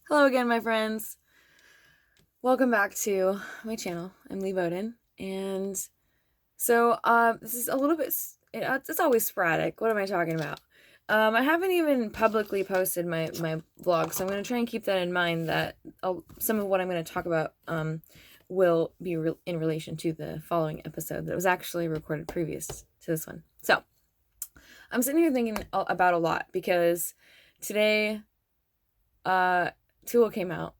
Hello again, my friends. Welcome back to my channel. I'm Lee Bowden, and this is a little bit. It's always sporadic. What am I talking about? I haven't even publicly posted my vlog, so I'm going to try and keep that in mind. That some of what I'm going to talk about will be in relation to the following episode that was actually recorded previous to this one. So I'm sitting here thinking about a lot because today, Tool came out.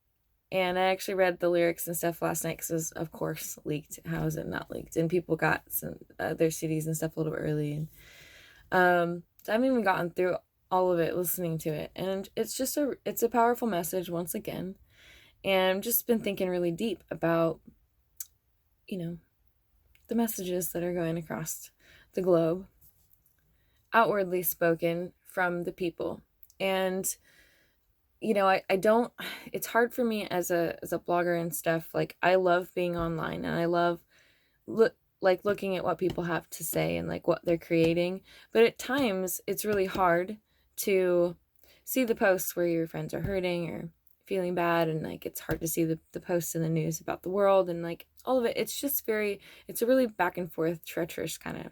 And I actually read the lyrics and stuff last night because it was, of course, leaked. How is it not leaked? And people got their CDs and stuff a little bit early. And so I haven't even gotten through all of it, listening to it. And it's a powerful message once again. And I've just been thinking really deep about, the messages that are going across the globe, outwardly spoken from the people. And I don't, it's hard for me as a blogger and stuff. Like, I love being online and I love looking at what people have to say and like what they're creating. But at times it's really hard to see the posts where your friends are hurting or feeling bad, and like it's hard to see the posts in the news about the world and like all of it. It's a really back and forth, treacherous kind of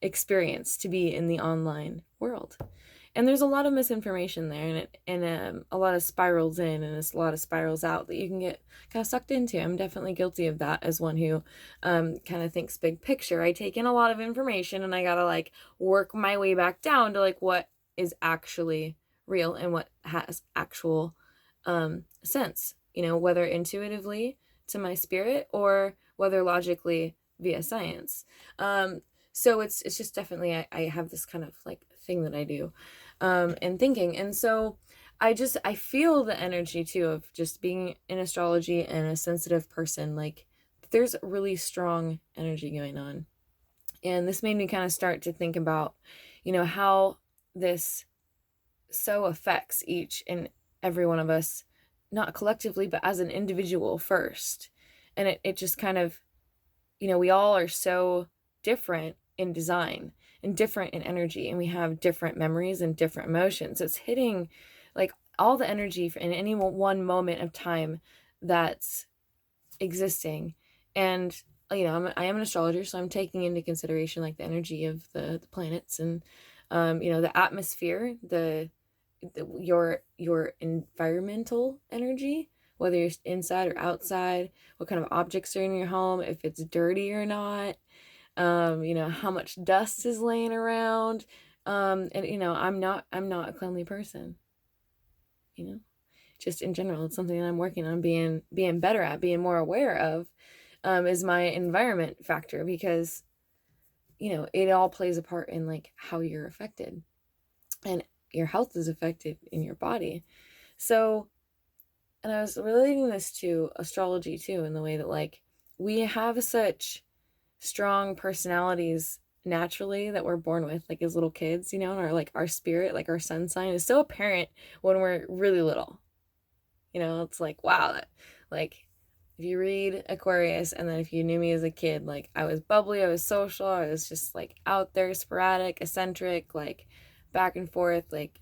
experience to be in the online world. And there's a lot of misinformation there, and a lot of spirals in, and it's a lot of spirals out that you can get kind of sucked into. I'm definitely guilty of that as one who kind of thinks big picture. I take in a lot of information, and I gotta like work my way back down to like what is actually real and what has actual sense. Whether intuitively to my spirit or whether logically via science. So it's just definitely I have this kind of like thing that I do and thinking. And so I feel the energy too of just being in astrology and a sensitive person. Like, there's really strong energy going on. And this made me kind of start to think about, how this so affects each and every one of us, not collectively, but as an individual first. And it just kind of, we all are so different in design and different in energy, and we have different memories and different emotions. So it's hitting like all the energy in any one moment of time that's existing. And I am an astrologer, so I'm taking into consideration like the energy of the planets and the atmosphere, your environmental energy, whether you're inside or outside, what kind of objects are in your home, if it's dirty or not, how much dust is laying around. And I'm not a cleanly person, you know, just in general. It's something that I'm working on being better at, being more aware of, is my environment factor, because, it all plays a part in like how you're affected, and your health is affected in your body. So, and I was relating this to astrology too, in the way that like we have such strong personalities naturally that we're born with, like as little kids, and our spirit, like our sun sign is so apparent when we're really little. It's like, wow, like if you read Aquarius, and then if you knew me as a kid, like I was bubbly, I was social, I was just like out there, sporadic, eccentric, like back and forth, like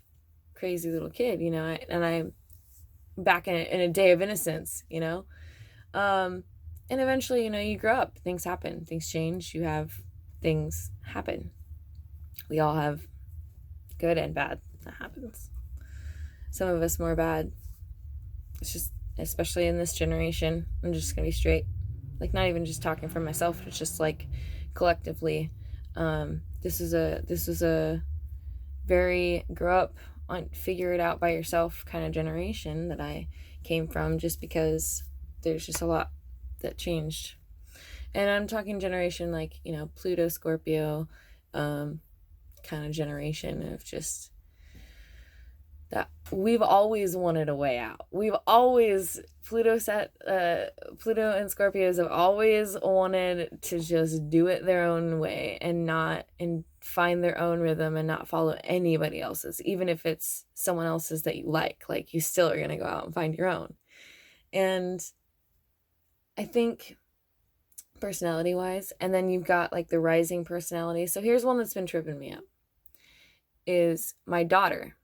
crazy little kid, and I'm back in a day of innocence, um, and eventually, you grow up, things happen, things change, you have things happen. We all have good and bad that happens. Some of us more bad. It's just, especially in this generation, I'm just gonna be straight. Like, not even just talking for myself, it's just like collectively. This is a very grow up on figure it out by yourself kind of generation that I came from, just because there's just a lot that changed. And I'm talking generation like, Pluto, Scorpio, kind of generation of just that we've always wanted a way out. We've always, Pluto and Scorpios have always wanted to just do it their own way and find their own rhythm and not follow anybody else's, even if it's someone else's that you like you still are going to go out and find your own. And I think personality wise, and then you've got like the rising personality. So here's one that's been tripping me up, is my daughter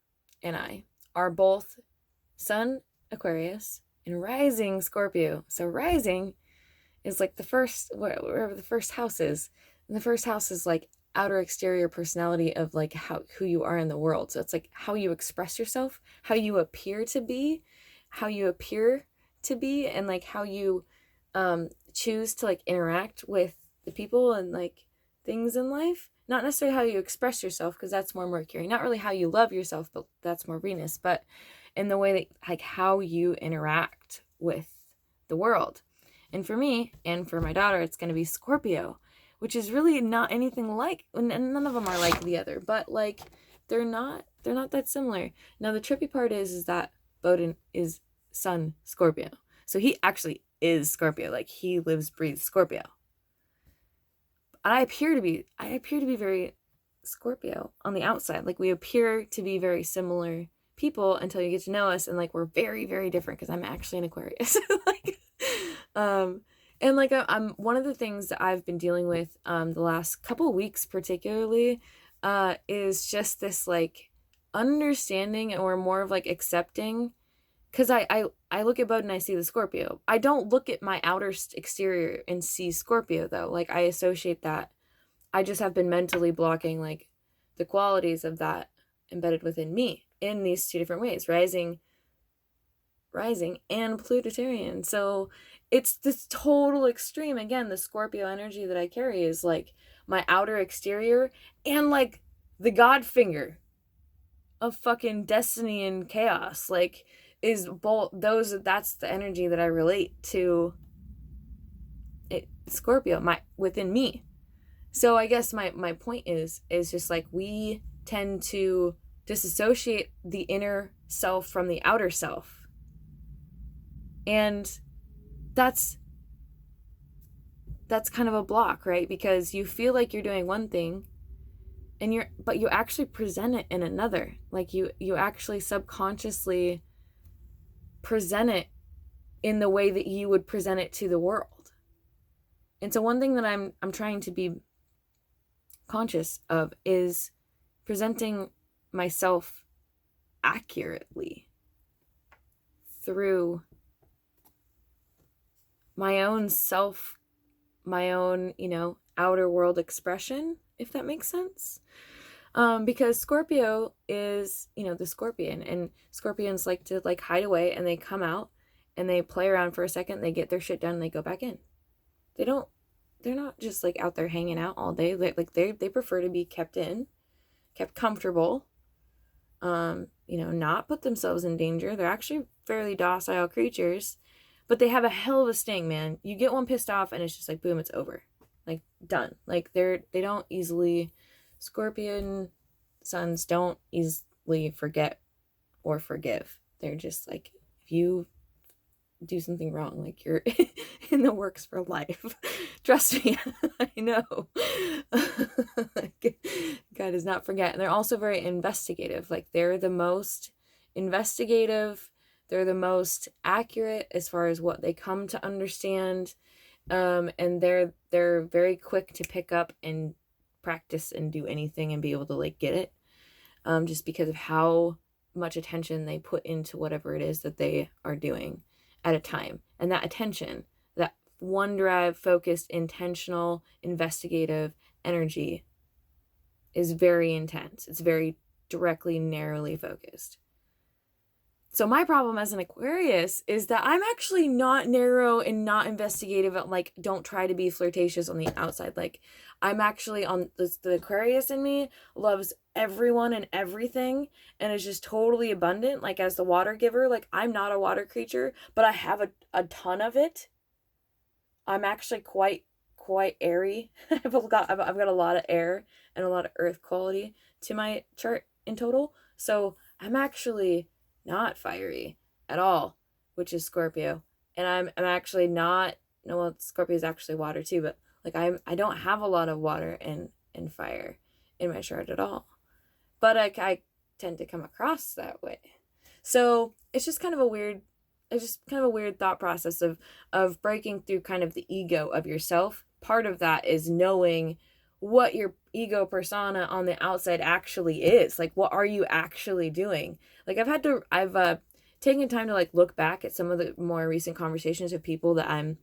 and I are both sun Aquarius and rising Scorpio. So rising is like the first, wherever the first house is. And the first house is like outer exterior personality of like who you are in the world. So it's like how you express yourself, how you appear to be, and like how you choose to like interact with the people and like things in life. Not necessarily how you express yourself, because that's more Mercury. Not really how you love yourself, but that's more Venus. But in the way that like how you interact with the world. And for me and for my daughter, it's going to be Scorpio, which is really not anything like, and none of them are like the other, but like they're not that similar. Now the trippy part is that Bowden is Sun Scorpio. So he actually is Scorpio. Like he lives, breathes Scorpio. I appear to be very Scorpio on the outside. Like we appear to be very similar people until you get to know us, and like we're very, very different because I'm actually an Aquarius. Like and like I'm one of the things that I've been dealing with the last couple weeks particularly is just this like understanding, or more of like accepting, because I look at Bud and I see the Scorpio. I don't look at my outer exterior and see Scorpio though. Like I associate that. I just have been mentally blocking like the qualities of that embedded within me in these two different ways, rising and Plutitarian. So it's this total extreme. Again, the Scorpio energy that I carry is like my outer exterior and like the God finger of fucking destiny and chaos. Like is both those, that's the energy that I relate to it, Scorpio, my within me. So I guess my point is just like we tend to disassociate the inner self from the outer self. And that's kind of a block, right? Because you feel like you're doing one thing and but you actually present it in another. Like you actually subconsciously present it in the way that you would present it to the world. And so one thing that I'm trying to be conscious of is presenting myself accurately through my own self, my own, outer world expression, if that makes sense. Because Scorpio is, the scorpion, and scorpions like to like hide away, and they come out and they play around for a second, they get their shit done, and they go back in. They're not just like out there hanging out all day. They prefer to be kept comfortable, not put themselves in danger. They're actually fairly docile creatures, but they have a hell of a sting, man. You get one pissed off and it's just like, boom, it's over. Like done. Like they don't easily, Scorpion sons don't easily forget or forgive. They're just like, if you do something wrong, like you're in the works for life. Trust me, I know. God does not forget. And they're also very investigative. Like they're the most investigative, they're the most accurate as far as what they come to understand. And they're very quick to pick up and practice and do anything and be able to like get it. Just because of how much attention they put into whatever it is that they are doing at a time. And that attention, that OneDrive focused, intentional, investigative energy is very intense. It's very directly, narrowly focused. So my problem as an Aquarius is that I'm actually not narrow and not investigative. Like, don't try to be flirtatious on the outside. Like, I'm actually on the Aquarius in me loves everyone and everything, and is just totally abundant. Like, as the water giver, like I'm not a water creature, but I have a ton of it. I'm actually quite airy. I've got a lot of air and a lot of earth quality to my chart in total. So I'm actually not fiery at all, which is Scorpio. And I'm actually not, no, well, Scorpio is actually water too, but like I don't have a lot of water and fire in my chart at all. But I tend to come across that way. So it's just kind of a weird thought process of breaking through kind of the ego of yourself. Part of that is knowing what your ego persona on the outside actually is. Like, what are you actually doing? Like, I've taking time to like look back at some of the more recent conversations of people that I'm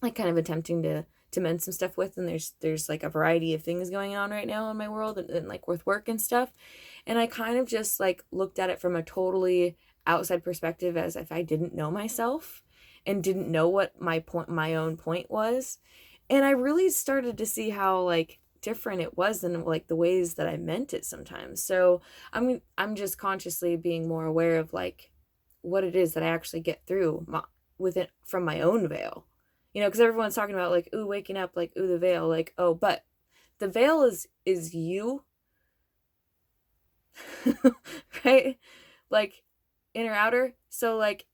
like kind of attempting to mend some stuff with, and there's like a variety of things going on right now in my world, and like with work and stuff, and I kind of just like looked at it from a totally outside perspective, as if I didn't know myself and didn't know what my own point was. And I really started to see how like different it was than like the ways that I meant it sometimes. So I'm just consciously being more aware of like what it is that I actually get through with it from my own veil. You know, because everyone's talking about like, ooh, waking up, like, ooh, the veil, like, oh, but the veil is you, right? Like inner outer. So like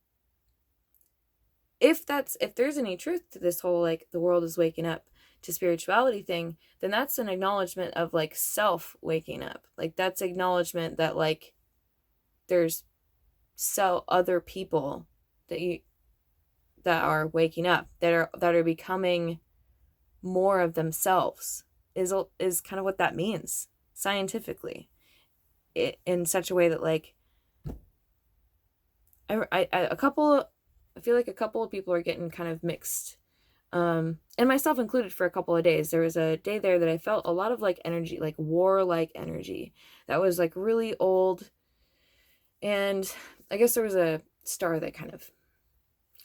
if there's any truth to this whole like the world is waking up to spirituality thing, then that's an acknowledgement of like self waking up. Like that's acknowledgement that like there's other people that are waking up, that are becoming more of themselves, is kind of what that means scientifically, in such a way that like I feel like a couple of people are getting kind of mixed, and myself included. For a couple of days, there was a day there that I felt a lot of like energy, like warlike energy, that was like really old. And I guess there was a star that kind of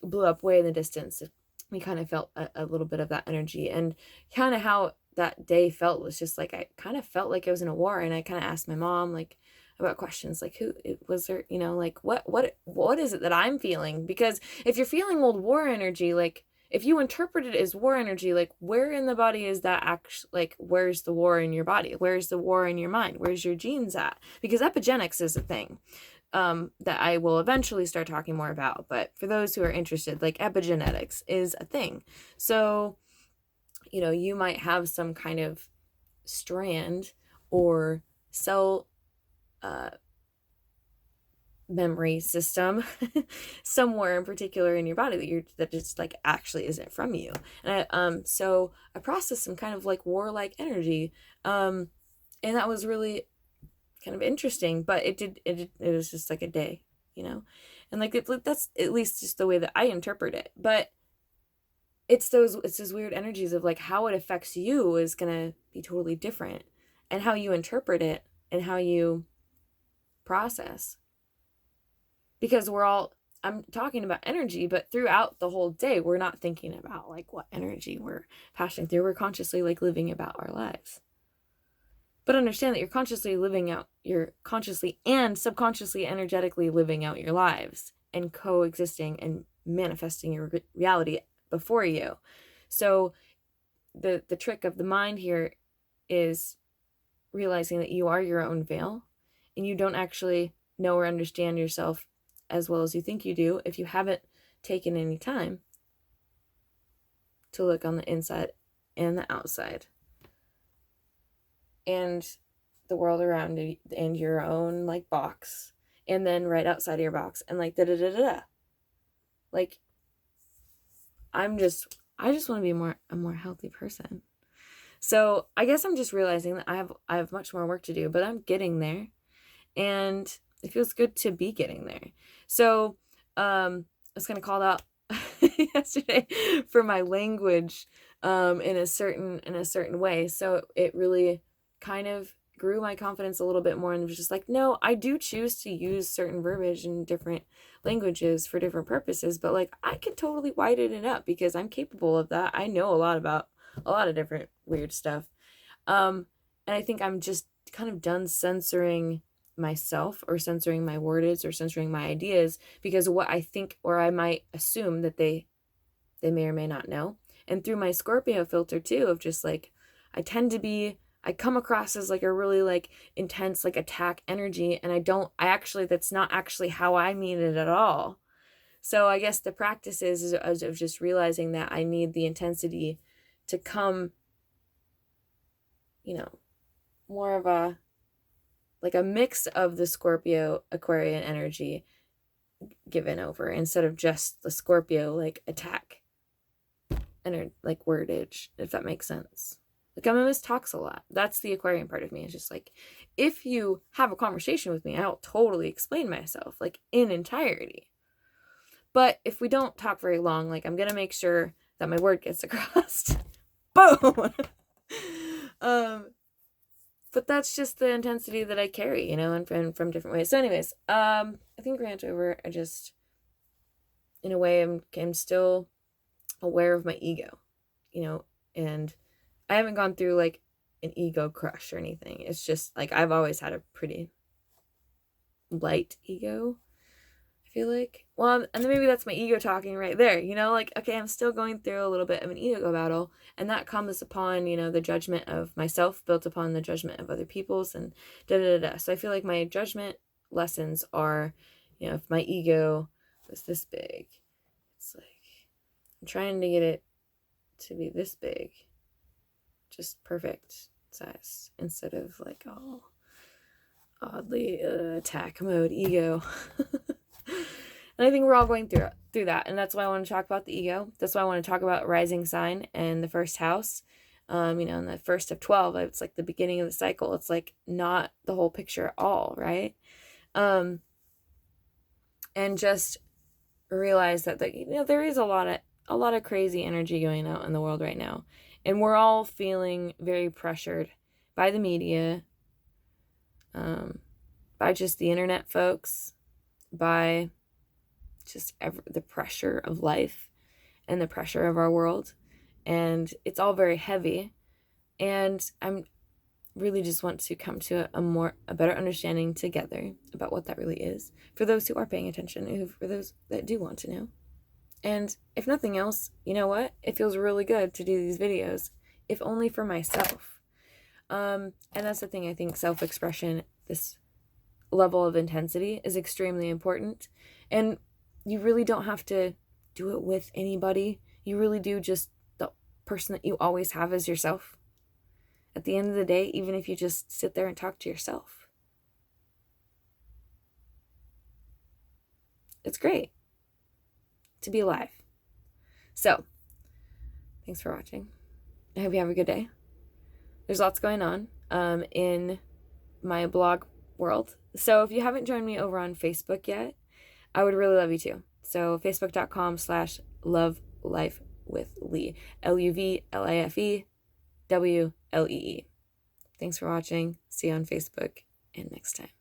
blew up way in the distance. We kind of felt a little bit of that energy, and kind of how that day felt was just like I kind of felt like I was in a war. And I kind of asked my mom like about questions like, who was there, you know, like what is it that I'm feeling? Because if you're feeling old war energy, like if you interpret it as war energy, like where in the body is that actually, like where's the war in your body? Where's the war in your mind? Where's your genes at? Because epigenetics is a thing that I will eventually start talking more about. But for those who are interested, like epigenetics is a thing. So, you know, you might have some kind of strand or cell memory system somewhere in particular in your body that just like actually isn't from you. And so I processed some kind of like warlike energy, and that was really kind of interesting. But it was just like a day, you know, and like that's at least just the way that I interpret it. But it's those weird energies of like how it affects you is gonna be totally different, and how you interpret it and how you process. Because I'm talking about energy, but throughout the whole day, we're not thinking about like what energy we're passing through. We're consciously like living about our lives. But understand that you're consciously and subconsciously energetically living out your lives and coexisting and manifesting your reality before you. So the trick of the mind here is realizing that you are your own veil, and you don't actually know or understand yourself as well as you think you do if you haven't taken any time to look on the inside and the outside and the world around you and your own like box, and then right outside of your box, and like da da da da. Like I just want to be a more healthy person. So I guess I'm just realizing that I have much more work to do, but I'm getting there, and it feels good to be getting there. So I was kind of called out yesterday for my language in a certain way. So it really kind of grew my confidence a little bit more, and was just like, no, I do choose to use certain verbiage in different languages for different purposes, but like I can totally widen it up because I'm capable of that. I know a lot about a lot of different weird stuff. And I think I'm just kind of done censoring myself or censoring my wordage or censoring my ideas because of what I think or I might assume that they may or may not know. And through my Scorpio filter too, of just like I come across as like a really like intense like attack energy, and that's not actually how I mean it at all. So I guess the practice is of just realizing that I need the intensity to come, you know, more of a mix of the Scorpio Aquarian energy given over, instead of just the Scorpio like attack and like wordage, if that makes sense. Like, I'm a Miss Talks a lot. That's the Aquarian part of me. It's just like, if you have a conversation with me, I'll totally explain myself, like, in entirety. But if we don't talk very long, like, I'm gonna make sure that my word gets across. Boom! But that's just the intensity that I carry, and from different ways. So anyways, I think rant over. I just, in a way, I'm still aware of my ego, and I haven't gone through like an ego crush or anything. It's just like I've always had a pretty light ego, I feel like. Well, and then maybe that's my ego talking right there, like, okay, I'm still going through a little bit of an ego battle, and that comes upon, the judgment of myself built upon the judgment of other people's, and da-da-da-da. So I feel like my judgment lessons are, if my ego was this big, it's like I'm trying to get it to be this big, just perfect size, instead of like all oddly attack mode ego. And I think we're all going through that, and that's why I want to talk about the ego. That's why I want to talk about rising sign and the first house. In the first of 12, it's like the beginning of the cycle. It's like not the whole picture at all, right? And just realize that there is a lot of crazy energy going out in the world right now, and we're all feeling very pressured by the media, by just the internet folks, by just the pressure of life and the pressure of our world, and it's all very heavy. And I'm really just want to come to a better understanding together about what that really is, for those who are paying attention, and for those that do want to know. And if nothing else, you know what? It feels really good to do these videos, if only for myself. And that's the thing. I think self-expression, this level of intensity, is extremely important. And you really don't have to do it with anybody. You really do, just the person that you always have as yourself. At the end of the day, even if you just sit there and talk to yourself, it's great to be alive. So, thanks for watching. I hope you have a good day. There's lots going on in my blog world. So if you haven't joined me over on Facebook yet, I would really love you to. So facebook.com/lovelifewithlee. LUVLIFEWLEE. Thanks for watching. See you on Facebook, and next time.